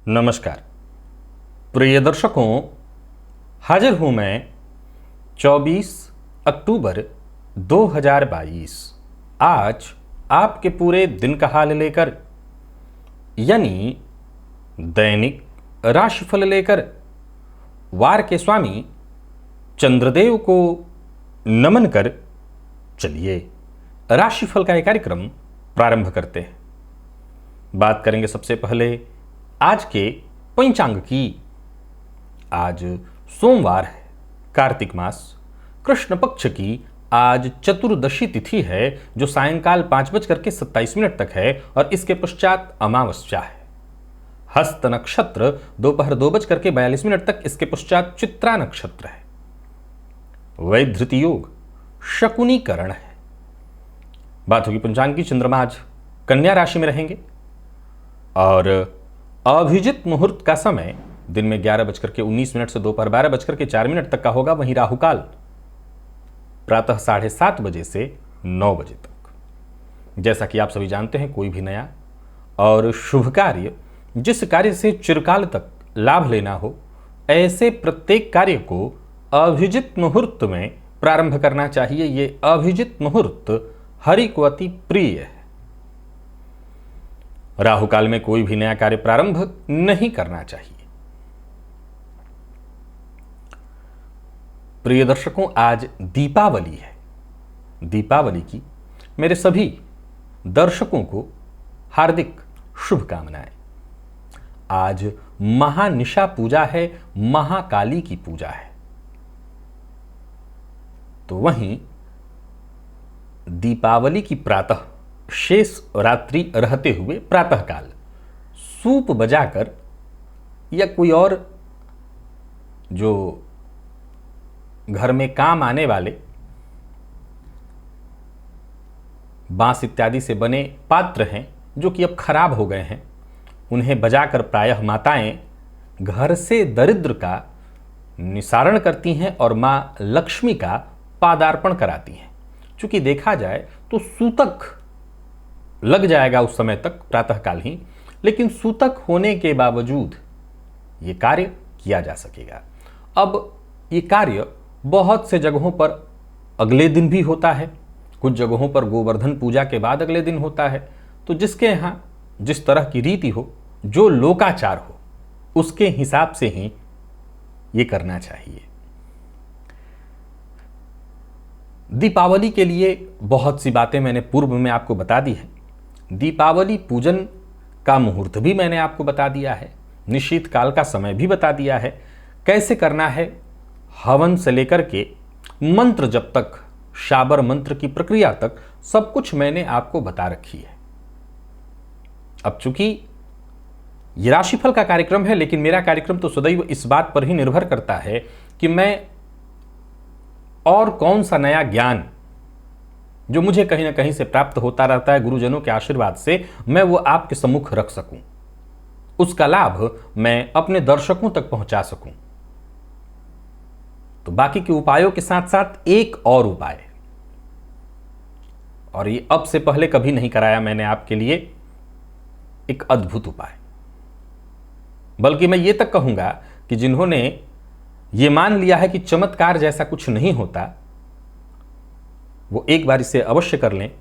नमस्कार प्रिय दर्शकों, हाजिर हूं मैं 24 अक्टूबर 2022 आज आपके पूरे दिन का हाल लेकर, यानी दैनिक राशिफल लेकर वार के स्वामी चंद्रदेव को नमन कर चलिए राशिफल का एक कार्यक्रम प्रारंभ करते हैं। बात करेंगे सबसे पहले आज के पंचांग की। आज सोमवार है, कार्तिक मास, कृष्ण पक्ष की आज चतुर्दशी तिथि है जो सायंकाल 5:27 तक है और इसके पश्चात अमावस्या है। हस्त नक्षत्र दोपहर 2:42 तक, इसके पश्चात चित्रा नक्षत्र है। वैधृति योग शकुनीकरण है। बात होगी पंचांग की। चंद्रमा आज कन्या राशि में रहेंगे और अभिजित मुहूर्त का समय दिन में 11:19 से दोपहर 12:04 तक का होगा। वहीं राहुकाल प्रातः 7:30 बजे से 9 बजे तक। जैसा कि आप सभी जानते हैं, कोई भी नया और शुभ कार्य, जिस कार्य से चिरकाल तक लाभ लेना हो, ऐसे प्रत्येक कार्य को अभिजित मुहूर्त में प्रारंभ करना चाहिए। ये अभिजित मुहूर्त हरि को अति प्रिय है। राहु काल में कोई भी नया कार्य प्रारंभ नहीं करना चाहिए। प्रिय दर्शकों, आज दीपावली है। दीपावली की मेरे सभी दर्शकों को हार्दिक शुभकामनाएं। आज महानिशा पूजा है, महाकाली की पूजा है। तो वहीं दीपावली की प्रातः शेष रात्रि रहते हुए प्रातःकाल सूप बजाकर या कोई और जो घर में काम आने वाले बांस इत्यादि से बने पात्र हैं जो कि अब खराब हो गए हैं, उन्हें बजाकर प्रायः माताएं घर से दरिद्र का निसारण करती हैं और मां लक्ष्मी का पादार्पण कराती हैं। चूंकि देखा जाए तो सूतक लग जाएगा उस समय तक, प्रातःकाल ही, लेकिन सूतक होने के बावजूद ये कार्य किया जा सकेगा। अब ये कार्य बहुत से जगहों पर अगले दिन भी होता है, कुछ जगहों पर गोवर्धन पूजा के बाद अगले दिन होता है। तो जिसके यहाँ जिस तरह की रीति हो, जो लोकाचार हो, उसके हिसाब से ही ये करना चाहिए। दीपावली के लिए बहुत सी बातें मैंने पूर्व में आपको बता दी है। दीपावली पूजन का मुहूर्त भी मैंने आपको बता दिया है, निश्चित काल का समय भी बता दिया है, कैसे करना है, हवन से लेकर के मंत्र जप तक, शाबर मंत्र की प्रक्रिया तक, सब कुछ मैंने आपको बता रखी है। अब चूंकि ये राशिफल का कार्यक्रम है, लेकिन मेरा कार्यक्रम तो सदैव इस बात पर ही निर्भर करता है कि मैं और कौन सा नया ज्ञान जो मुझे कहीं ना कहीं से प्राप्त होता रहता है गुरुजनों के आशीर्वाद से, मैं वो आपके सम्मुख रख सकूं, उसका लाभ मैं अपने दर्शकों तक पहुंचा सकूं। तो बाकी के उपायों के साथ साथ एक और उपाय, और ये अब से पहले कभी नहीं कराया मैंने आपके लिए, एक अद्भुत उपाय। बल्कि मैं ये तक कहूंगा कि जिन्होंने ये मान लिया है कि चमत्कार जैसा कुछ नहीं होता, वो एक बार इसे अवश्य कर लें,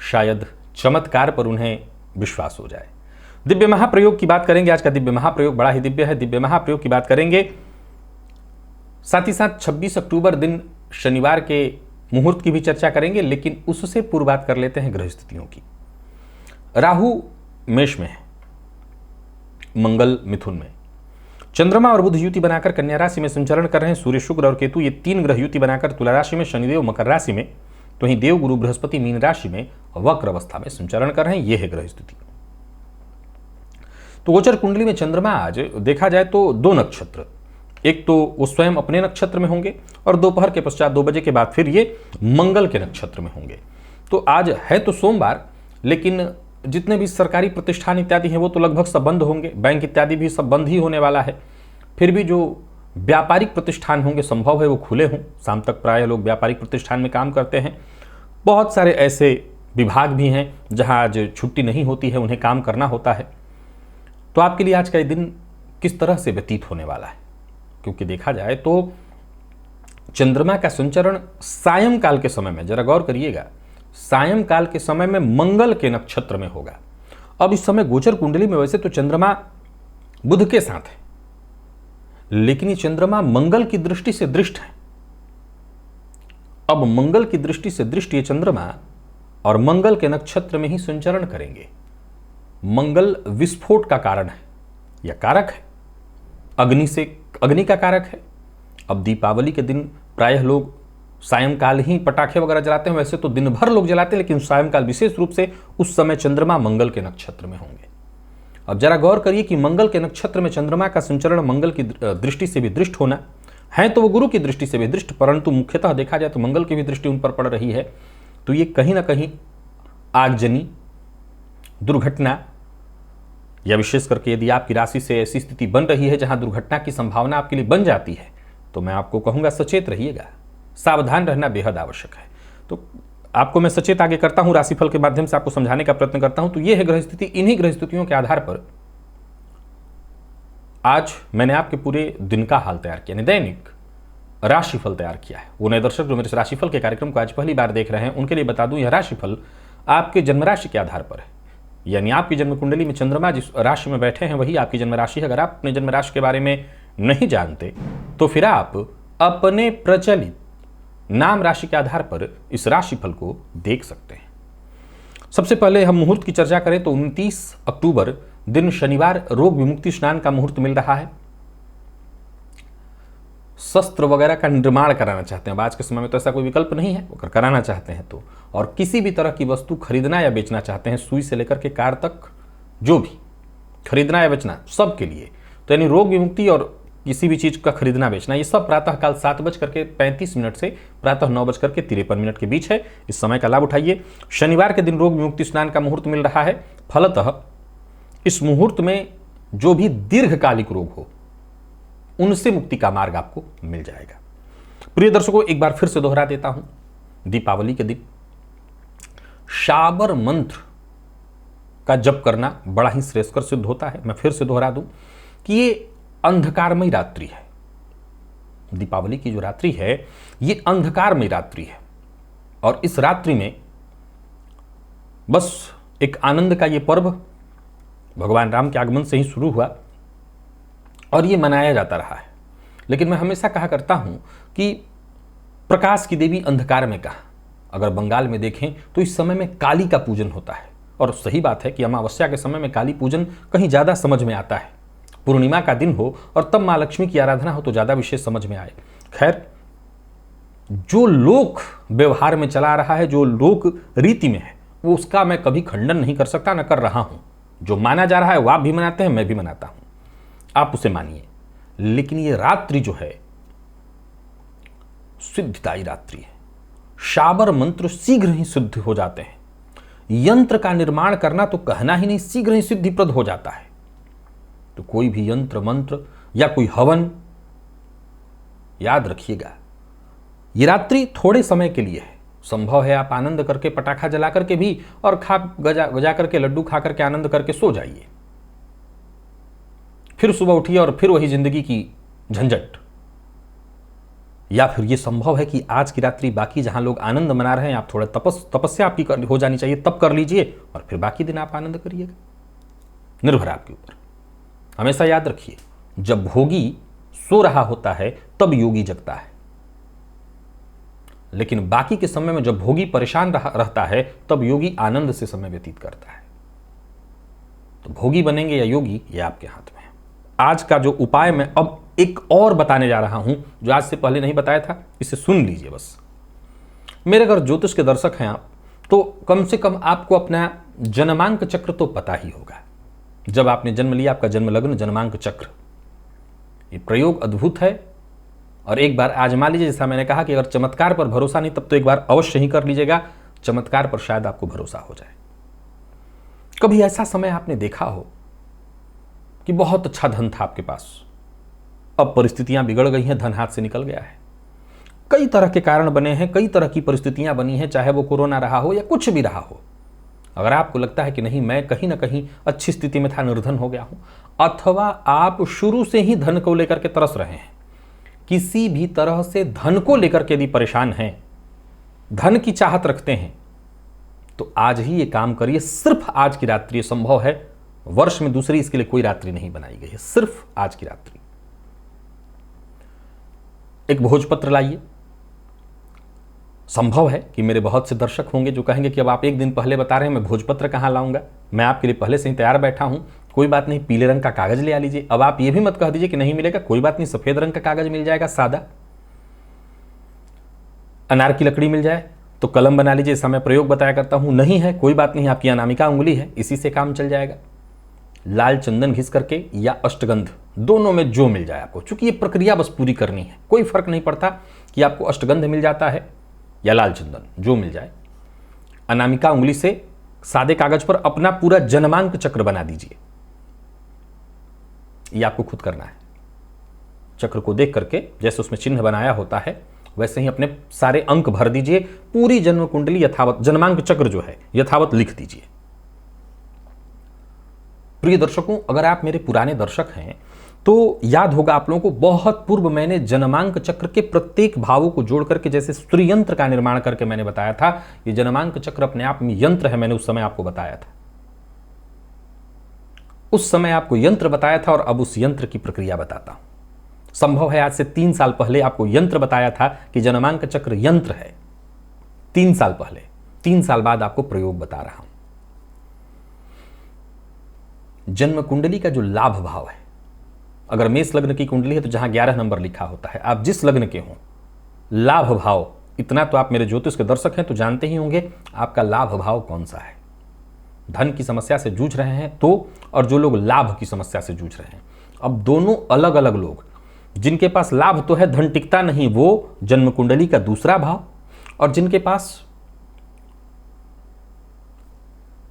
शायद चमत्कार पर उन्हें विश्वास हो जाए। दिव्य महाप्रयोग की बात करेंगे। आज का दिव्य महाप्रयोग बड़ा ही दिव्य है। दिव्य महाप्रयोग की बात करेंगे, साथ ही साथ 26 अक्टूबर दिन शनिवार के मुहूर्त की भी चर्चा करेंगे, लेकिन उससे पूर्व बात कर लेते हैं ग्रह स्थितियों की। राहु मेष में है, मंगल मिथुन में, चंद्रमा और बुध युति बनाकर कन्या राशि में संचरण कर रहे हैं। सूर्य, शुक्र और केतु ये तीन ग्रह युति बनाकर तुला राशि में, शनिदेव मकर राशि में, तो वहीं देव गुरु बृहस्पति मीन राशि में वक्र अवस्था में संचरण कर रहे हैं। यह है ग्रह स्थिति। तो गोचर कुंडली में चंद्रमा आज देखा जाए तो दो नक्षत्र, एक तो वो स्वयं अपने नक्षत्र में होंगे और दोपहर के पश्चात 2 बजे के बाद फिर ये मंगल के नक्षत्र में होंगे। तो आज है तो सोमवार, लेकिन जितने भी सरकारी प्रतिष्ठान इत्यादि हैं वो तो लगभग सब बंद होंगे, बैंक इत्यादि भी सब बंद ही होने वाला है। फिर भी जो व्यापारिक प्रतिष्ठान होंगे संभव है वो खुले हों। शाम तक प्राय लोग व्यापारिक प्रतिष्ठान में काम करते हैं। बहुत सारे ऐसे विभाग भी हैं जहां आज छुट्टी नहीं होती है, उन्हें काम करना होता है। तो आपके लिए आज का ये दिन किस तरह से व्यतीत होने वाला है, क्योंकि देखा जाए तो चंद्रमा का संचरण सायंकाल के समय में, जरा गौर करिएगा, सायंकाल के समय में मंगल के नक्षत्र में होगा। अब इस समय गोचर कुंडली में वैसे तो चंद्रमा बुध के साथ है, लेकिन ये चंद्रमा मंगल की दृष्टि से दृष्ट है। अब मंगल की दृष्टि से दृष्ट ये चंद्रमा और मंगल के नक्षत्र में ही संचरण करेंगे। मंगल विस्फोट का कारण है या कारक है, अग्नि का कारक है। अब दीपावली के दिन प्रायः लोग सायंकाल ही पटाखे वगैरह जलाते हैं, वैसे तो दिन भर लोग जलाते हैं, लेकिन सायंकाल विशेष रूप से उस समय चंद्रमा मंगल के नक्षत्र में होंगे। अब जरा गौर करिए कि मंगल के नक्षत्र में चंद्रमा का संचरण मंगल की दृष्टि से भी दृष्ट होना है, तो वो गुरु की दृष्टि से भी दृष्ट, परंतु मुख्यतः देखा जाए तो मंगल की भी दृष्टि उन पर पड़ रही है। तो ये कहीं ना कहीं आगजनी, दुर्घटना, या विशेष करके यदि आपकी राशि से ऐसी स्थिति बन रही है जहां दुर्घटना की संभावना आपके लिए बन जाती है, तो मैं आपको कहूंगा सचेत रहिएगा, सावधान रहना बेहद आवश्यक है। तो आपको मैं सचेत आगे करता हूं, राशिफल के माध्यम से आपको समझाने का प्रयत्न करता हूं। तो यह है ग्रह स्थिति। इन्हीं ग्रह स्थितियों के आधार पर आज मैंने आपके पूरे दिन का हाल तैयार किया, दैनिक राशिफल तैयार किया है। वो नए दर्शक जो मेरे राशिफल के कार्यक्रम को आज पहली बार देख रहे हैं उनके लिए बता दूं, यह राशिफल आपके जन्म राशि के आधार पर है, यानी आपकी जन्म कुंडली में चंद्रमा जिस राशि में बैठे हैं वही आपकी जन्म राशि है। अगर आप अपने जन्म राशि के बारे में नहीं जानते तो फिर आप अपने प्रचलित नाम राशि के आधार पर इस राशिफल को देख सकते हैं। सबसे पहले हम मुहूर्त की चर्चा करें तो 29 अक्टूबर दिन शनिवार रोग विमुक्ति स्नान का मुहूर्त मिल रहा है। शस्त्र वगैरह का निर्माण कराना चाहते हैं, आज के समय में तो ऐसा कोई विकल्प नहीं है, अगर कराना चाहते हैं तो, और किसी भी तरह की वस्तु खरीदना या बेचना चाहते हैं, सुई से लेकर के कार तक जो भी खरीदना या बेचना सब के लिए, तो यानी रोग विमुक्ति और किसी भी चीज का खरीदना बेचना, ये सब प्रातःकाल 7:35 से प्रातः 9:53 के बीच है। इस समय का लाभ उठाइए। शनिवार के दिन रोग विमुक्ति स्नान का मुहूर्त मिल रहा है। फलतः इस मुहूर्त में जो भी दीर्घकालिक रोग हो उनसे मुक्ति का मार्ग आपको मिल जाएगा। प्रिय दर्शकों, एक बार फिर से दोहरा देता हूं, दीपावली के दिन शाबर मंत्र का जप करना बड़ा ही श्रेयस्कर सिद्ध होता है। मैं फिर से दोहरा दूं कि ये अंधकारमयी रात्रि है। दीपावली की जो रात्रि है ये अंधकारमयी रात्रि है, और इस रात्रि में बस एक आनंद का ये पर्व भगवान राम के आगमन से ही शुरू हुआ और ये मनाया जाता रहा है। लेकिन मैं हमेशा कहा करता हूं कि प्रकाश की देवी अंधकार में कहा। अगर बंगाल में देखें तो इस समय में काली का पूजन होता है, और सही बात है कि अमावस्या के समय में काली पूजन कहीं ज़्यादा समझ में आता है। पूर्णिमा का दिन हो और तब माँ लक्ष्मी की आराधना हो तो ज़्यादा विशेष समझ में आए। खैर, जो लोक व्यवहार में चला रहा है, जो लोक रीति में है, वो उसका मैं कभी खंडन नहीं कर सकता, न कर रहा हूँ। जो माना जा रहा है वो आप भी मनाते हैं, मैं भी मनाता हूँ, आप उसे मानिए। लेकिन ये रात्रि जो है सिद्धिदायी रात्रि है। शाबर मंत्र शीघ्र ही सिद्ध हो जाते हैं। यंत्र का निर्माण करना तो कहना ही नहीं, शीघ्र ही सिद्धिप्रद हो जाता है। तो कोई भी यंत्र मंत्र या कोई हवन, याद रखिएगा ये रात्रि थोड़े समय के लिए है। संभव है आप आनंद करके पटाखा जला करके भी और खा गजा करके लड्डू खा करके आनंद करके सो जाइए, फिर सुबह उठिए और फिर वही जिंदगी की झंझट। या फिर ये संभव है कि आज की रात्रि बाकी जहां लोग आनंद मना रहे हैं, आप थोड़ा तपस्या आपकी हो जानी चाहिए, तब कर लीजिए और फिर बाकी दिन आप आनंद करिएगा। निर्भर आपके ऊपर। हमेशा याद रखिए, जब भोगी सो रहा होता है तब योगी जगता है, लेकिन बाकी के समय में जब भोगी परेशान रहता है तब योगी आनंद से समय व्यतीत करता है। तो भोगी बनेंगे या योगी, ये आपके हाथ में है। आज का जो उपाय मैं अब एक और बताने जा रहा हूं, जो आज से पहले नहीं बताया था, इसे सुन लीजिए बस। मेरे अगर ज्योतिष के दर्शक हैं आप, तो कम से कम आपको अपना जन्मांक चक्र तो पता ही होगा। जब आपने जन्म लिया, आपका जन्म लग्न जन्मांक चक्र, ये प्रयोग अद्भुत है। और एक बार आजमा लीजिए। जैसा मैंने कहा कि अगर चमत्कार पर भरोसा नहीं तब तो एक बार अवश्य ही कर लीजिएगा, चमत्कार पर शायद आपको भरोसा हो जाए। कभी ऐसा समय आपने देखा हो कि बहुत अच्छा धन था आपके पास, अब परिस्थितियां बिगड़ गई हैं, धन हाथ से निकल गया है। कई तरह के कारण बने हैं, कई तरह की परिस्थितियां बनी हैं, चाहे वो कोरोना रहा हो या कुछ भी रहा हो। अगर आपको लगता है कि नहीं, मैं कहीं ना कहीं अच्छी स्थिति में था, निर्धन हो गया हूं, अथवा आप शुरू से ही धन को लेकर के तरस रहे हैं, किसी भी तरह से धन को लेकर के यदि परेशान हैं, धन की चाहत रखते हैं, तो आज ही ये काम करिए। सिर्फ आज की रात्रि, संभव है वर्ष में दूसरी इसके लिए कोई रात्रि नहीं बनाई गई है, सिर्फ आज की रात्रि। एक भोजपत्र लाइए। संभव है कि मेरे बहुत से दर्शक होंगे जो कहेंगे कि अब आप एक दिन पहले बता रहे हैं, मैं भोजपत्र कहां लाऊंगा, मैं आपके लिए पहले से ही तैयार बैठा हूं। कोई बात नहीं, पीले रंग का कागज ले आ लीजिए। अब आप ये भी मत कह दीजिए कि नहीं मिलेगा, कोई बात नहीं, सफेद रंग का कागज मिल जाएगा, सादा। अनार की लकड़ी मिल जाए तो कलम बना लीजिए, ऐसा मैं प्रयोग बताया करता हूं। नहीं है, कोई बात नहीं, आपकी अनामिका उंगली है, इसी से काम चल जाएगा। लाल चंदन घिस करके या अष्टगंध, दोनों में जो मिल जाए आपको, चूंकि ये प्रक्रिया बस पूरी करनी है, कोई फर्क नहीं पड़ता कि आपको अष्टगंध मिल जाता है या लाल चंदन, जो मिल जाए। अनामिका उंगली से सादे कागज पर अपना पूरा जन्मांक चक्र बना दीजिए। ये आपको खुद करना है। चक्र को देख करके जैसे उसमें चिन्ह बनाया होता है वैसे ही अपने सारे अंक भर दीजिए। पूरी जन्म कुंडली यथावत, जन्मांक चक्र जो है यथावत लिख दीजिए। प्रिय दर्शकों, अगर आप मेरे पुराने दर्शक हैं तो याद होगा आप लोगों को, बहुत पूर्व मैंने जन्मांक चक्र के प्रत्येक भावों को जोड़ करके जैसे सूर्य यंत्र का निर्माण करके मैंने बताया था। ये जन्मांक चक्र अपने आप में यंत्र है, मैंने उस समय आपको बताया था। उस समय आपको यंत्र बताया था और अब उस यंत्र की प्रक्रिया बताता हूं। संभव है आज से 3 साल पहले आपको यंत्र बताया था कि जन्मांक चक्र यंत्र है, 3 साल पहले। 3 साल बाद आपको प्रयोग बता रहा हूं। जन्म कुंडली का जो लाभ भाव है, अगर मेष लग्न की कुंडली है तो जहां 11 नंबर लिखा होता है, आप जिस लग्न के हों, लाभ भाव, इतना तो आप मेरे ज्योतिष के दर्शक हैं तो जानते ही होंगे आपका लाभ भाव कौन सा है। धन की समस्या से जूझ रहे हैं तो, और जो लोग लाभ की समस्या से जूझ रहे हैं। अब दोनों अलग अलग लोग, जिनके पास लाभ तो है, धन टिकता नहीं, वो जन्म कुंडली का दूसरा भाव, और जिनके पास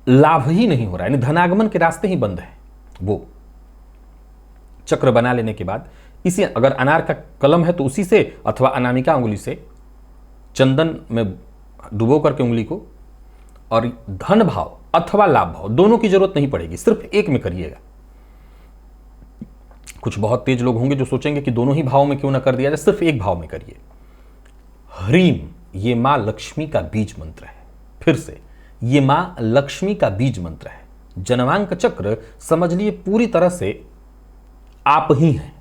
लाभ ही नहीं हो रहा है, यानी धनागमन के रास्ते ही बंद है, वो चक्र बना लेने के बाद इसी, अगर अनार का कलम है तो उसी से, अथवा अनामिका उंगली से चंदन में डुबो करके उंगली को, और धन भाव अथवा लाभ भाव दोनों की जरूरत नहीं पड़ेगी, सिर्फ एक में करिएगा। कुछ बहुत तेज लोग होंगे जो सोचेंगे कि दोनों ही भाव में क्यों ना कर दिया जाए, सिर्फ एक भाव में करिए। ह्रीम, ये मां लक्ष्मी का बीज मंत्र है। फिर से, ये मां लक्ष्मी का बीज मंत्र है। जन्मांक चक्र समझ लिए पूरी तरह से आप ही हैं।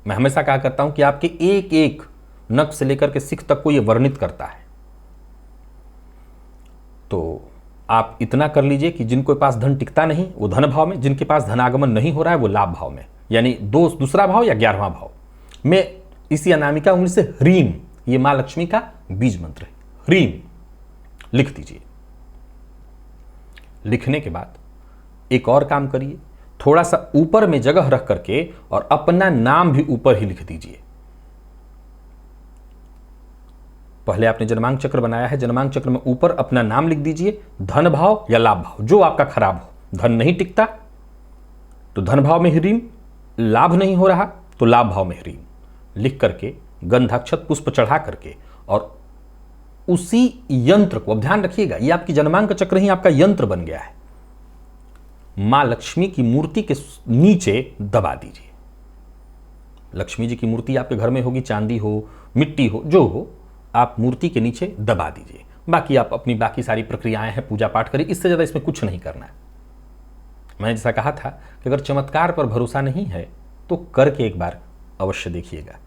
मैं हमेशा कहा करता हूं कि आपके एक एक नख से लेकर के सिख तक को यह वर्णित करता है। तो आप इतना कर लीजिए कि जिनको पास धन टिकता नहीं वो धन भाव में, जिनके पास धनागमन नहीं हो रहा है वो लाभ भाव में, यानी दूसरा भाव या 11वां भाव में। इसी अनामिका उंगली से ह्रीम, ये मां लक्ष्मी का बीज मंत्र है, ह्रीम लिख दीजिए। लिखने के बाद एक और काम करिए, थोड़ा सा ऊपर में जगह रख करके और अपना नाम भी ऊपर ही लिख दीजिए। पहले आपने जन्मांक चक्र बनाया है, जन्मांक चक्र में ऊपर अपना नाम लिख दीजिए। धन भाव या लाभ भाव, जो आपका खराब हो, धन नहीं टिकता तो धन भाव में ह्रीम, लाभ नहीं हो रहा तो लाभ भाव में ह्रीम लिख करके गंधाक्षत पुष्प चढ़ा करके, और उसी यंत्र को, अब ध्यान रखिएगा, ये आपकी जन्मांक चक्र ही आपका यंत्र बन गया है, मां लक्ष्मी की मूर्ति के नीचे दबा दीजिए। लक्ष्मी जी की मूर्ति आपके घर में होगी, चांदी हो, मिट्टी हो, जो हो, आप मूर्ति के नीचे दबा दीजिए। बाकी आप अपनी बाकी सारी प्रक्रियाएं हैं, पूजा पाठ करिए, इससे ज्यादा इसमें कुछ नहीं करना है। मैंने जैसा कहा था कि अगर चमत्कार पर भरोसा नहीं है तो करके एक बार अवश्य देखिएगा।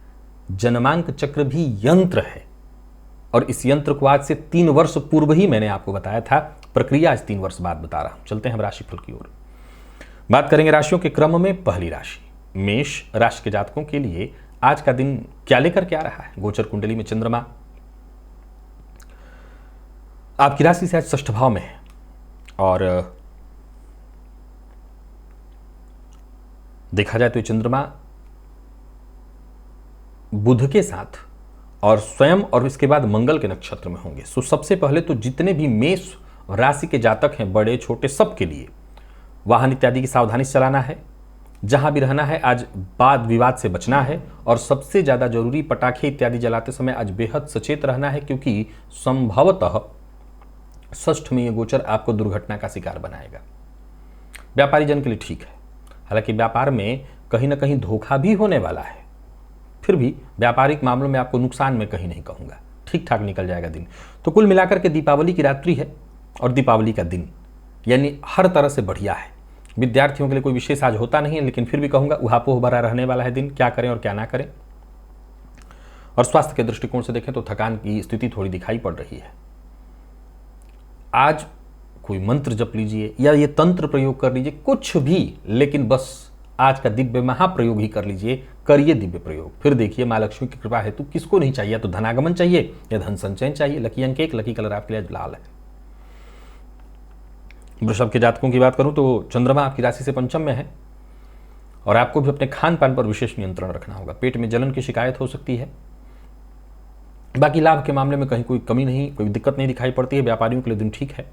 जन्मांक चक्र भी यंत्र है, और इस यंत्र को आज से 3 वर्ष पूर्व ही मैंने आपको बताया था। प्रक्रिया आज 3 वर्ष बाद बता रहा हूं। चलते हैं हम राशिफल की ओर। बात करेंगे राशियों के क्रम में। पहली राशि मेष राशि के जातकों के लिए आज का दिन क्या लेकर के आ रहा है। गोचर कुंडली में चंद्रमा आपकी राशि से आज 6ठ भाव में है, और देखा जाए तो ये चंद्रमा बुध के साथ और स्वयं और इसके बाद मंगल के नक्षत्र में होंगे। सो सबसे पहले तो जितने भी मेष राशि के जातक हैं, बड़े छोटे सबके लिए वाहन इत्यादि की सावधानी से चलाना है, जहां भी रहना है आज वाद विवाद से बचना है, और सबसे ज्यादा जरूरी पटाखे इत्यादि जलाते समय आज बेहद सचेत रहना है, क्योंकि संभवतः षष्ठ में यह गोचर आपको दुर्घटना का शिकार बनाएगा। व्यापारी जन के लिए ठीक है, हालांकि व्यापार में कहीं ना कहीं धोखा भी होने वाला है, फिर भी व्यापारिक मामलों में आपको नुकसान में कहीं नहीं कहूंगा, ठीक ठाक निकल जाएगा दिन। तो कुल मिलाकर के दीपावली की रात्रि है और दीपावली का दिन यानी हर तरह से बढ़िया है। विद्यार्थियों के लिए कोई विशेष आज होता नहीं है, लेकिन फिर भी कहूंगा उहापोह भरा रहने वाला है दिन, क्या करें और क्या ना करें। और स्वास्थ्य के दृष्टिकोण से देखें तो थकान की स्थिति थोड़ी दिखाई पड़ रही है। आज कोई मंत्र जप लीजिए या ये तंत्र प्रयोग कर लीजिए, कुछ भी, लेकिन बस आज का दिव्य महाप्रयोग ही कर लीजिए, करिए दिव्य प्रयोग। फिर देखिए मां लक्ष्मी की कृपा हेतु किसको नहीं चाहिए, तो धनागमन चाहिए या धन संचयन चाहिए। लकी अंक 1, लकी कलर आपके लिए लाल है। वृषभ के जातकों की बात करूं तो चंद्रमा आपकी राशि से पंचम में है और आपको भी अपने खान पान पर विशेष नियंत्रण रखना होगा। पेट में जलन की शिकायत हो सकती है, बाकी लाभ के मामले में कहीं कोई कमी नहीं, कोई दिक्कत नहीं दिखाई पड़ती है। व्यापारियों के लिए दिन ठीक है।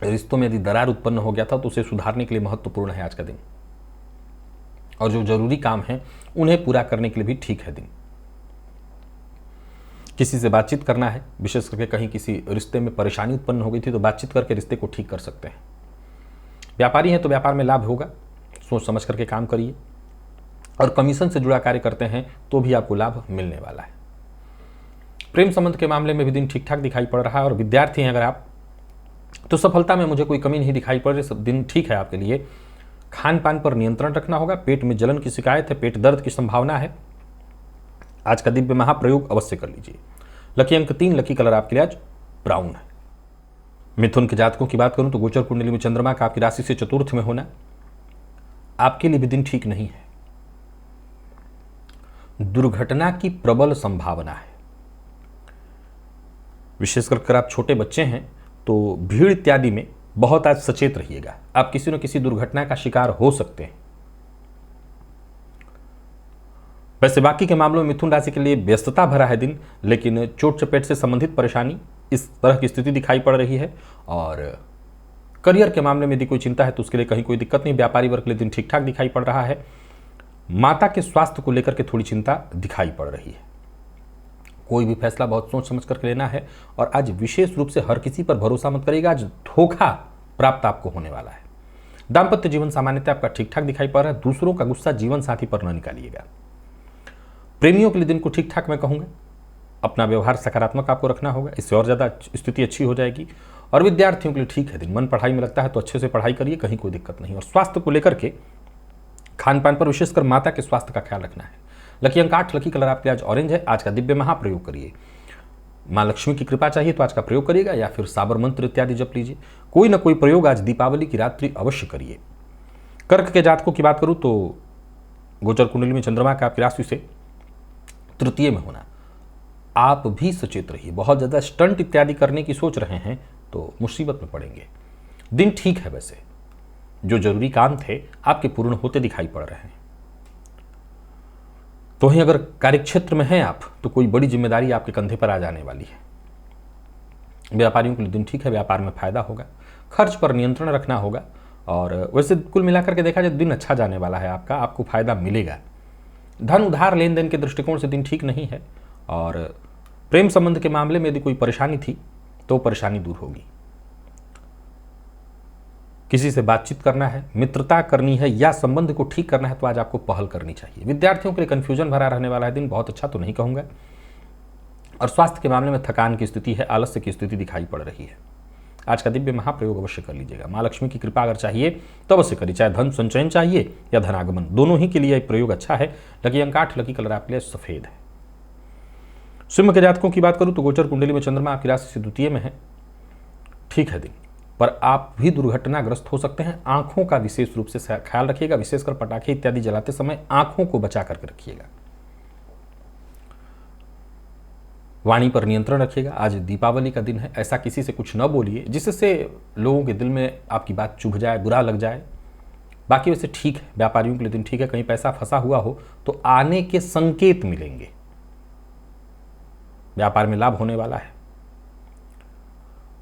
रिश्तों में यदि दरार उत्पन्न हो गया था तो उसे सुधारने के लिए महत्वपूर्ण है आज का दिन, और जो जरूरी काम है उन्हें पूरा करने के लिए भी ठीक है दिन। किसी से बातचीत करना है, विशेष करके कहीं किसी रिश्ते में परेशानी उत्पन्न हो गई थी तो बातचीत करके रिश्ते को ठीक कर सकते हैं। व्यापारी हैं तो व्यापार में लाभ होगा, सोच समझ करके काम करिए। और कमीशन से जुड़ा कार्य करते हैं तो भी आपको लाभ मिलने वाला है। प्रेम संबंध के मामले में भी दिन ठीक ठाक दिखाई पड़ रहा है, और विद्यार्थी हैं अगर आप तो सफलता में मुझे कोई कमी नहीं दिखाई पड़ रही, सब दिन ठीक है आपके लिए। खान पान पर नियंत्रण रखना होगा, पेट में जलन की शिकायत है, पेट दर्द की संभावना है। आज का दिव्य महाप्रयोग अवश्य कर लीजिए। लकी अंक 3, लकी कलर आपके लिए आज ब्राउन है। मिथुन के जातकों की बात करूं तो गोचर कुंडली में चंद्रमा का आपकी राशि से चतुर्थ में होना आपके लिए भी दिन ठीक नहीं है। दुर्घटना की प्रबल संभावना है, विशेषकर अगर आप छोटे बच्चे हैं तो भीड़ इत्यादि में बहुत आज सचेत रहिएगा। आप किसी न किसी दुर्घटना का शिकार हो सकते हैं। वैसे बाकी के मामलों में मिथुन राशि के लिए व्यस्तता भरा है दिन, लेकिन चोट चपेट से संबंधित परेशानी इस तरह की स्थिति दिखाई पड़ रही है। और करियर के मामले में यदि कोई चिंता है तो उसके लिए कहीं कोई दिक्कत नहीं। व्यापारी वर्ग के लिए दिन ठीक ठाक दिखाई पड़ रहा है। माता के स्वास्थ्य को लेकर के थोड़ी चिंता दिखाई पड़ रही है। कोई भी फैसला बहुत सोच समझ करके लेना है, और आज विशेष रूप से हर किसी पर भरोसा मत करिएगा, आज धोखा प्राप्त आपको होने वाला है। दाम्पत्य जीवन सामान्यतः आपका ठीक ठाक दिखाई पड़ रहा है। दूसरों का गुस्सा जीवन साथी पर न निकालिएगा। प्रेमियों के लिए दिन को ठीक ठाक मैं कहूंगा। अपना व्यवहार सकारात्मक आपको रखना होगा, इससे और ज्यादा स्थिति अच्छी हो जाएगी। और विद्यार्थियों के लिए ठीक है दिन, मन पढ़ाई में लगता है तो अच्छे से पढ़ाई करिए, कहीं कोई दिक्कत नहीं। और स्वास्थ्य को लेकर के खान पान पर विशेषकर माता के स्वास्थ्य का ख्याल रखना है। लकी अंक 8, लकी कलर आपके आज ऑरेंज है। आज का दिव्य महाप्रयोग करिए। मां लक्ष्मी की कृपा चाहिए तो आज का प्रयोग करिएगा, या फिर साबर मंत्र इत्यादि जप लीजिए। कोई ना कोई प्रयोग आज दीपावली की रात्रि अवश्य करिए। कर्क के जातकों की बात करूं तो गोचर कुंडली में चंद्रमा का आपकी राशि से तृतीय में होना, आप भी सचेत रहिए। बहुत ज्यादा स्टंट इत्यादि करने की सोच रहे हैं तो मुसीबत में पड़ेंगे। दिन ठीक है, वैसे जो जरूरी काम थे आपके पूर्ण होते दिखाई पड़ रहे हैं। तो ही अगर कार्यक्षेत्र में हैं आप तो कोई बड़ी जिम्मेदारी आपके कंधे पर आ जाने वाली है। व्यापारियों के लिए दिन ठीक है, व्यापार में फायदा होगा। खर्च पर नियंत्रण रखना होगा। और वैसे कुल मिलाकर के देखा जाए दिन अच्छा जाने वाला है आपका, आपको फायदा मिलेगा। धन उधार लेन देन के दृष्टिकोण से दिन ठीक नहीं है। और प्रेम संबंध के मामले में यदि कोई परेशानी थी तो परेशानी दूर होगी। किसी से बातचीत करना है, मित्रता करनी है या संबंध को ठीक करना है तो आज आपको पहल करनी चाहिए। विद्यार्थियों के लिए कंफ्यूजन भरा रहने वाला है दिन, बहुत अच्छा तो नहीं कहूंगा। और स्वास्थ्य के मामले में थकान की स्थिति है, आलस्य की स्थिति दिखाई पड़ रही है। आज का दिव्य महाप्रयोग अवश्य कर लीजिएगा। मां लक्ष्मी की कृपा अगर चाहिए तो अवश्य करिए, चाहे धन संचयन चाहिए या धनागमन, दोनों ही के लिए प्रयोग अच्छा है। लकी अंक 8, लकी कलर आपके लिए सफेद है। सिंह के जातकों की बात करूं तो गोचर कुंडली में चंद्रमा आपकी राशि से द्वितीय में है। ठीक है दिन, पर आप भी दुर्घटनाग्रस्त हो सकते हैं। आंखों का विशेष रूप से ख्याल रखिएगा, विशेषकर पटाखे इत्यादि जलाते समय आंखों को बचा करके रखिएगा। वाणी पर नियंत्रण रखिएगा। आज दीपावली का दिन है, ऐसा किसी से कुछ न बोलिए जिससे लोगों के दिल में आपकी बात चुभ जाए, बुरा लग जाए। बाकी वैसे ठीक है, व्यापारियों के लिए दिन ठीक है। कहीं पैसा फंसा हुआ हो तो आने के संकेत मिलेंगे, व्यापार में लाभ होने वाला है।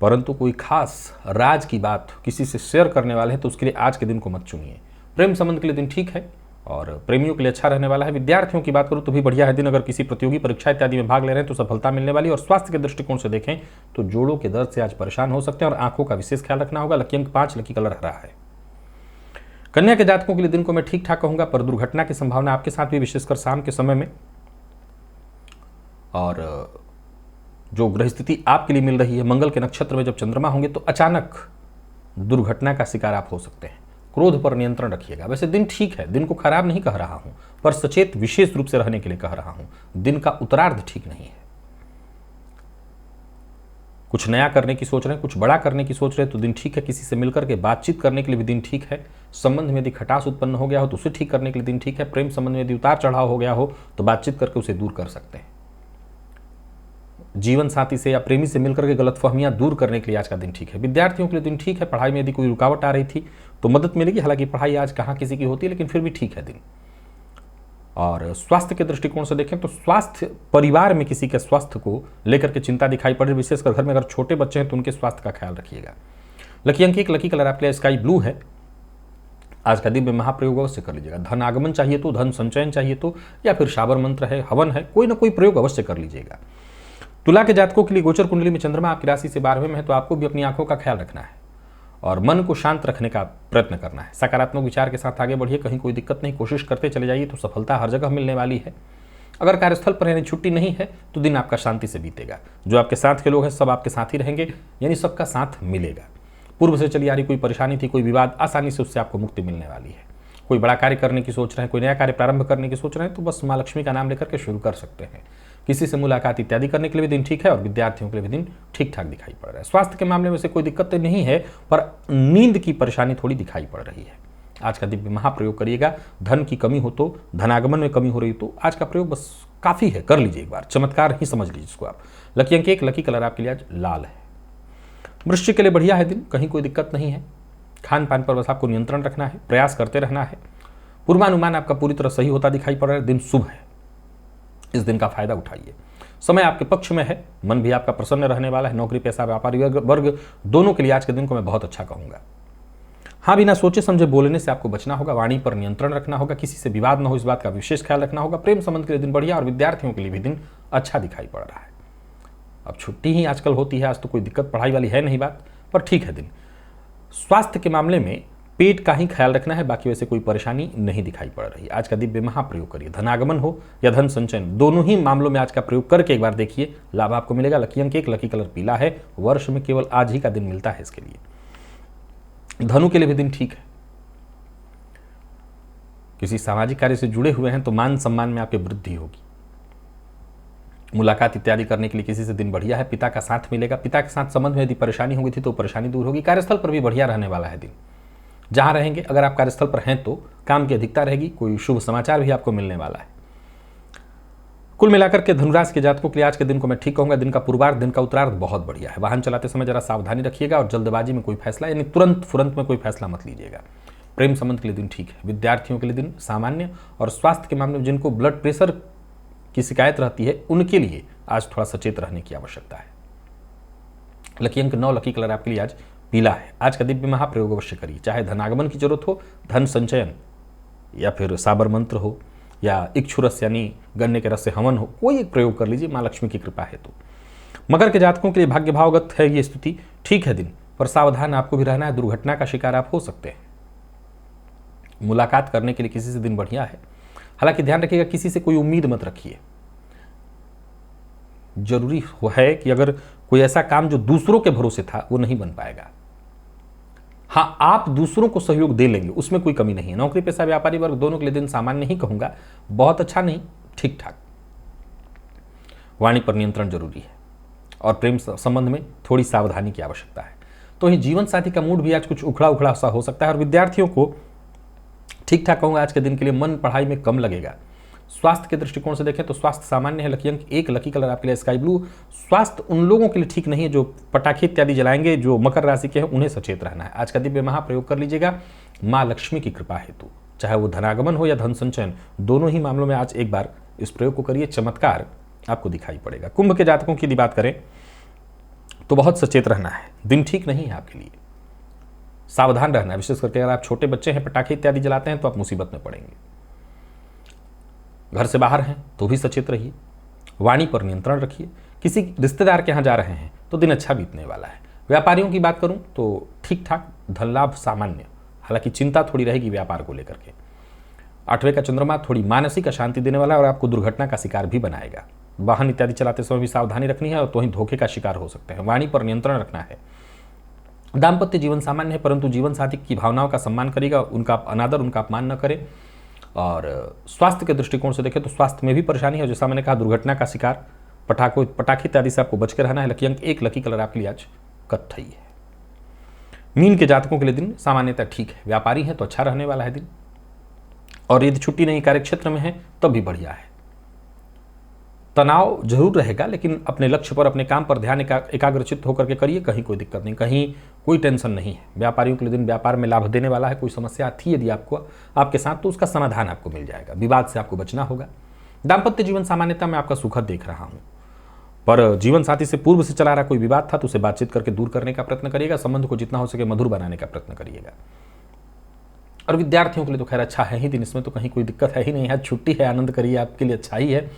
परंतु कोई खास राज की बात किसी से शेयर करने वाले हैं तो उसके लिए आज के दिन को मत चुनिए। प्रेम संबंध के लिए दिन ठीक है और प्रेमियों के लिए अच्छा रहने वाला है। विद्यार्थियों की बात करूं तो भी बढ़िया है दिन। अगर किसी प्रतियोगी परीक्षा इत्यादि में भाग ले रहे हैं तो सफलता मिलने वाली। और स्वास्थ्य के दृष्टिकोण से देखें तो जोड़ों के दर्द से आज परेशान हो सकते हैं और आंखों का विशेष ख्याल रखना होगा। लकी अंक 5, लकी कलर हरा है। कन्या के जातकों के लिए दिन को मैं ठीक ठाक कहूंगा, पर दुर्घटना की संभावना आपके साथ भी, विशेषकर शाम के समय में। और जो ग्रह स्थिति आपके लिए मिल रही है, मंगल के नक्षत्र में जब चंद्रमा होंगे तो अचानक दुर्घटना का शिकार आप हो सकते हैं। क्रोध पर नियंत्रण रखिएगा। वैसे दिन ठीक है, दिन को खराब नहीं कह रहा हूं, पर सचेत विशेष रूप से रहने के लिए कह रहा हूं। दिन का उत्तरार्ध ठीक नहीं है। कुछ नया करने की सोच रहे हैं, कुछ बड़ा करने की सोच रहे हैं तो दिन ठीक है। किसी से मिलकर के बातचीत करने के लिए भी दिन ठीक है। संबंध में यदि खटास उत्पन्न हो गया हो तो उसे ठीक करने के लिए दिन ठीक है। प्रेम संबंध में यदि उतार चढ़ाव हो गया हो तो बातचीत करके उसे दूर कर सकते हैं। जीवन साथी से या प्रेमी से मिलकर के गलतफहमियां दूर करने के लिए आज का दिन ठीक है। विद्यार्थियों के लिए दिन ठीक है। पढ़ाई में यदि कोई रुकावट आ रही थी तो मदद मिलेगी। हालांकि पढ़ाई आज कहाँ किसी की होती है, लेकिन फिर भी ठीक है दिन। और स्वास्थ्य के दृष्टिकोण से देखें तो स्वास्थ्य, परिवार में किसी के स्वास्थ्य को लेकर के चिंता दिखाई पड़ रही है। विशेषकर घर में अगर छोटे बच्चे हैं तो उनके स्वास्थ्य का ख्याल रखिएगा। लकी अंक 1, लकी कलर आपके लिए स्काई ब्लू है। आज का दिन में महाप्रयोग अवश्य कर लीजिएगा। धन आगमन चाहिए तो, धन संचयन चाहिए तो, या फिर शाबर मंत्र है, हवन है, कोई ना कोई प्रयोग अवश्य कर लीजिएगा। तुला के जातकों के लिए गोचर कुंडली में चंद्रमा आपकी राशि से 12वें में है तो आपको भी अपनी आंखों का ख्याल रखना है और मन को शांत रखने का प्रयत्न करना है। सकारात्मक विचार के साथ आगे बढ़िए। कहीं कोई दिक्कत नहीं, कोशिश करते चले जाइए तो सफलता हर जगह मिलने वाली है। अगर कार्यस्थल पर यानी छुट्टी नहीं है तो दिन आपका शांति से बीतेगा। जो आपके साथ के लोग हैं सब आपके साथ ही रहेंगे, यानी सबका साथ मिलेगा। पूर्व से चली आ रही कोई परेशानी थी, कोई विवाद, आसानी से उससे आपको मुक्ति मिलने वाली है। कोई बड़ा कार्य करने की सोच रहे हैं, कोई नया कार्य प्रारंभ करने की सोच रहे हैं तो बस माँ लक्ष्मी का नाम लेकर के शुरू कर सकते हैं। किसी से मुलाकात इत्यादि करने के लिए भी दिन ठीक है और विद्यार्थियों के लिए भी दिन ठीक ठाक दिखाई पड़ रहा है। स्वास्थ्य के मामले में से कोई दिक्कत नहीं है, पर नींद की परेशानी थोड़ी दिखाई पड़ रही है। आज का दिव्य महाप्रयोग करिएगा। धन की कमी हो तो, धनागमन में कमी हो रही तो आज का प्रयोग बस काफी है, कर लीजिए एक बार। चमत्कार ही समझ लीजिए इसको आप। लकी अंक 1, लकी कलर आपके लिए आज लाल है। वृश्चिक के लिए बढ़िया है दिन, कहीं कोई दिक्कत नहीं है। खान पान पर बस आपको नियंत्रण रखना है, प्रयास करते रहना है। पूर्वानुमान आपका पूरी तरह सही होता दिखाई पड़ रहा है। दिन शुभ है, इस दिन का फायदा उठाइए। समय आपके पक्ष में है, मन भी आपका प्रसन्न रहने वाला है। नौकरी पेशा व्यापारी वर्ग दोनों के लिए आज के दिन को मैं बहुत अच्छा कहूंगा। हाँ, बिना सोचे समझे बोलने से आपको बचना होगा। वाणी पर नियंत्रण रखना होगा। किसी से विवाद न हो, इस बात का विशेष ख्याल रखना होगा। प्रेम संबंध के लिए दिन बढ़िया और विद्यार्थियों के लिए भी दिन अच्छा दिखाई पड़ रहा है। अब छुट्टी ही आजकल होती है, आज तो कोई दिक्कत पढ़ाई वाली है नहीं बात, पर ठीक है दिन। स्वास्थ्य के मामले में पेट का ही ख्याल रखना है, बाकी वैसे कोई परेशानी नहीं दिखाई पड़ रही। आज का दिव्य महाप्रयोग करिए। धनागमन हो या धन संचयन, दोनों ही मामलों में आज का प्रयोग करके एक बार देखिए, लाभ आपको मिलेगा। लकी अंक 1, लकी कलर पीला है। वर्ष में केवल आज ही का दिन मिलता है इसके लिए। धनु के लिए भी दिन ठीक है। किसी सामाजिक कार्य से जुड़े हुए हैं तो मान सम्मान में आपकी वृद्धि होगी। मुलाकात इत्यादि करने के लिए किसी से दिन बढ़िया है। पिता का साथ मिलेगा। पिता के साथ संबंध में यदि परेशानी होगी थी तो परेशानी दूर होगी। कार्यस्थल पर भी बढ़िया रहने वाला है दिन। जहां रहेंगे, अगर आप कार्यस्थल पर हैं तो काम की अधिकता रहेगी। कोई शुभ समाचार भी आपको मिलने वाला है। कुल मिलाकर के धनुराशि के जातकों के लिए आज के दिन को मैं ठीक कहूंगा। दिन का पूर्वार्ध, दिन का उत्तरार्ध बहुत बढ़िया है। वाहन चलाते समय जरा सावधानी रखिएगा और जल्दबाजी में कोई फैसला, यानी तुरंत में कोई फैसला मत लीजिएगा। प्रेम संबंध के लिए दिन ठीक है। विद्यार्थियों के लिए दिन सामान्य। और स्वास्थ्य के मामले में जिनको ब्लड प्रेशर की शिकायत रहती है उनके लिए आज थोड़ा सचेत रहने की आवश्यकता है। लकी अंक 9, लकी कलर आपके लिए आज पीला है। आज का दिव्य महाप्रयोग अवश्य करिए। चाहे धनागमन की जरूरत हो, धन संचयन, या फिर साबर मंत्र हो, या इक्षुरस यानी गन्ने के रस से हवन हो, कोई एक प्रयोग कर लीजिए, माँ लक्ष्मी की कृपा है तो। मकर के जातकों के लिए भाग्य भावगत है ये स्थिति, ठीक है दिन, पर सावधान आपको भी रहना है। दुर्घटना का शिकार आप हो सकते हैं। मुलाकात करने के लिए किसी से दिन बढ़िया है। हालांकि ध्यान रखिएगा, किसी से कोई उम्मीद मत रखिए। जरूरी है कि अगर कोई ऐसा काम जो दूसरों के भरोसे था वो नहीं बन पाएगा। हाँ, आप दूसरों को सहयोग दे लेंगे, उसमें कोई कमी नहीं है। नौकरी पेशा व्यापारी वर्ग दोनों के लिए दिन सामान्य नहीं कहूंगा, बहुत अच्छा नहीं, ठीक ठाक। वाणी पर नियंत्रण जरूरी है और प्रेम संबंध में थोड़ी सावधानी की आवश्यकता है। तो ही जीवन साथी का मूड भी आज कुछ उखड़ा उखड़ा सा हो सकता है। और विद्यार्थियों को ठीक ठाक कहूंगा, आज के दिन के लिए मन पढ़ाई में कम लगेगा। स्वास्थ्य के दृष्टिकोण से देखें तो स्वास्थ्य सामान्य है। लकी अंक 1, लकी कलर आपके लिए स्काई ब्लू। स्वास्थ्य उन लोगों के लिए ठीक नहीं है जो पटाखे इत्यादि जलाएंगे, जो मकर राशि के हैं, उन्हें सचेत रहना है। आज का दिव्य महाप्रयोग कर लीजिएगा। माँ लक्ष्मी की कृपा हेतु। चाहे वो धनागमन हो या धन संचयन, दोनों ही मामलों में आज एक बार इस प्रयोग को करिए, चमत्कार आपको दिखाई पड़ेगा। कुंभ के जातकों की यदि बात करें तो बहुत सचेत रहना है, दिन ठीक नहीं है आपके लिए, सावधान रहना है। विशेष करके अगर आप छोटे बच्चे हैं, पटाखे इत्यादि जलाते हैं तो आप मुसीबत में पड़ेंगे। घर से बाहर हैं तो भी सचेत रहिए, वाणी पर नियंत्रण रखिए। किसी रिश्तेदार के यहाँ जा रहे हैं तो दिन अच्छा बीतने वाला है। व्यापारियों की बात करूं तो ठीक ठाक, धन लाभ सामान्य, हालांकि चिंता थोड़ी रहेगी व्यापार को लेकर के। 8वें का चंद्रमा थोड़ी मानसिक अशांति देने वाला है और आपको दुर्घटना का शिकार भी बनाएगा। वाहन इत्यादि चलाते समय भी सावधानी रखनी है और तो ही धोखे का शिकार हो सकते हैं। वाणी पर नियंत्रण रखना है। दाम्पत्य जीवन सामान्य है, परंतु जीवन साथी की भावनाओं का सम्मान करेगा, उनका अनादर, उनका अपमान न करें। और स्वास्थ्य के दृष्टिकोण से देखें तो स्वास्थ्य में भी परेशानी है, जैसा मैंने कहा दुर्घटना का शिकार, पटाखे इत्यादि से आपको बच के रहना है। लकी अंक 1, लकी कलर आपके लिए आज कत्थई है। मीन के जातकों के लिए दिन सामान्यतः ठीक है, व्यापारी है तो अच्छा रहने वाला है दिन, और यदि छुट्टी नहीं कार्यक्षेत्र में है तब भी बढ़िया है। तनाव जरूर रहेगा, लेकिन अपने लक्ष्य पर, अपने काम पर ध्यान एकाग्रचित्त होकर के करिए, कहीं कोई दिक्कत नहीं, कहीं कोई टेंशन नहीं है। व्यापारियों के लिए दिन व्यापार में लाभ देने वाला है। कोई समस्या थी यदि आपको आपके साथ तो उसका समाधान आपको मिल जाएगा। विवाद से आपको बचना होगा। दाम्पत्य जीवन सामान्यता मैं आपका सुखद देख रहा हूं, पर जीवन साथी से पूर्व से चला रहा कोई विवाद था तो उसे बातचीत करके दूर करने का प्रयत्न करिएगा। संबंध को जितना हो सके मधुर बनाने का प्रयत्न करिएगा। और विद्यार्थियों के लिए तो खैर अच्छा है ही दिन, इसमें तो कहीं कोई दिक्कत है ही नहीं है। छुट्टी है, आनंद करिए, आपके लिए अच्छा ही है।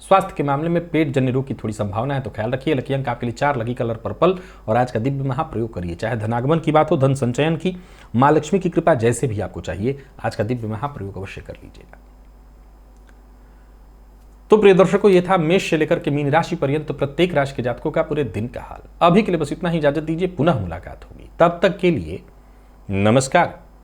स्वास्थ्य के मामले में पेट जन्य रोग की थोड़ी संभावना है तो ख्याल रखिए। लकी अंक आपके लिए 4, लकी कलर पर्पल, और आज का दिव्य महाप्रयोग करिए। चाहे धनागमन की बात हो, धन संचयन की, माँ लक्ष्मी की कृपा, जैसे भी आपको चाहिए, आज का दिव्य महाप्रयोग अवश्य कर लीजिएगा। तो प्रिय दर्शकों, ये था मेष से लेकर के मीन राशि पर्यंत प्रत्येक राशि के जातकों का पूरे दिन का हाल। अभी के लिए बस इतना ही, इजाजत दीजिए, पुनः मुलाकात होगी। तब तक के लिए नमस्कार।